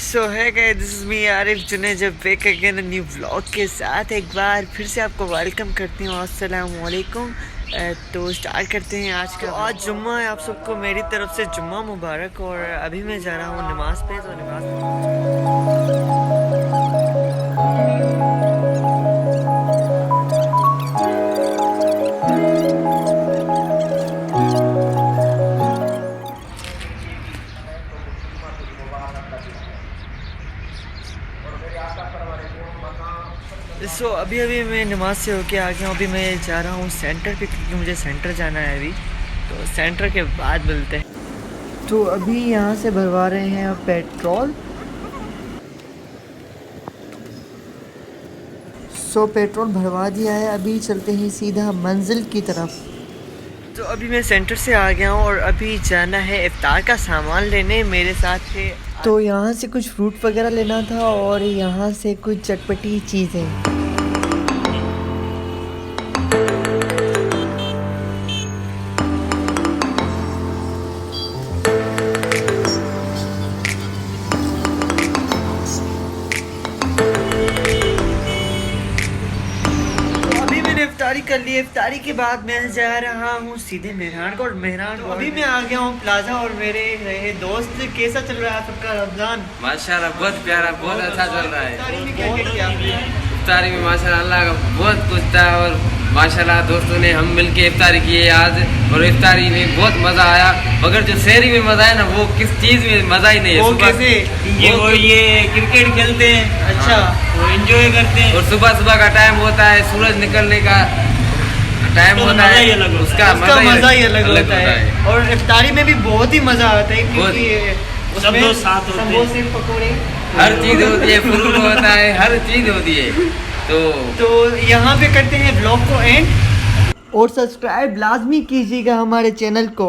सो है guys, this is me Arif Junaid जब back again new vlog के साथ एक बार फिर से आपको वेलकम करती हूँ। अस्सलाम वालेकुम। तो स्टार्ट करते हैं आज का। आज जुम्मा है, आप सबको मेरी तरफ से जुम्मा मुबारक। और अभी मैं जा रहा हूँ नमाज पे। तो नमाज अभी मैं नमाज से होके आ गया हूँ। अभी मैं जा रहा हूँ सेंटर पे, क्योंकि मुझे सेंटर जाना है अभी। तो सेंटर के बाद मिलते हैं। तो अभी यहाँ से भरवा रहे हैं पेट्रोल। पेट्रोल भरवा दिया है, अभी चलते हैं सीधा मंजिल की तरफ। तो अभी मैं सेंटर से आ गया हूँ और अभी जाना है इफ्तार का सामान लेने। मेरे साथ थे, तो यहाँ से कुछ फ्रूट वगैरह लेना था और यहाँ से कुछ चटपटी चीज़ें। इफ्तारी कर ली। इफ्तारी के बाद मैं जा रहा हूँ सीधे मेहरान। अभी मैं आ गया हूँ प्लाजा। और मेरे रहे दोस्त, कैसा चल रहा है सबका रमजान? माशाल्लाह बहुत प्यारा, बहुत अच्छा चल रहा है। इफ्तारी में क्या किया? इफ्तारी में माशाल्लाह अल्लाह का बहुत कुछ था। और माशाल्लाह दोस्तों ने हम मिलके इफ्तारी किए आज। और इफ्तारी में बहुत मज़ा आया। मगर जो शहरी में मज़ा है ना, वो किस चीज़ में मज़ा ही नहीं है। वो कैसे? ये क्रिकेट खेलते हैं। अच्छा, वो एंजॉय करते हैं। और सुबह सुबह का टाइम होता है, सूरज निकलने का टाइम होता है, उसका मज़ा ही अलग होता है। और इफ्तारी में भी बहुत ही मज़ा आता है, क्योंकि सब लोग साथ होते हैं। समोसे, पकौड़े, हर चीज़ होती है, फ्रूट होता है, हर चीज़ होती है। तो यहाँ पे करते हैं ब्लॉग को एंड। और सब्सक्राइब लाजमी कीजिएगा हमारे चैनल को।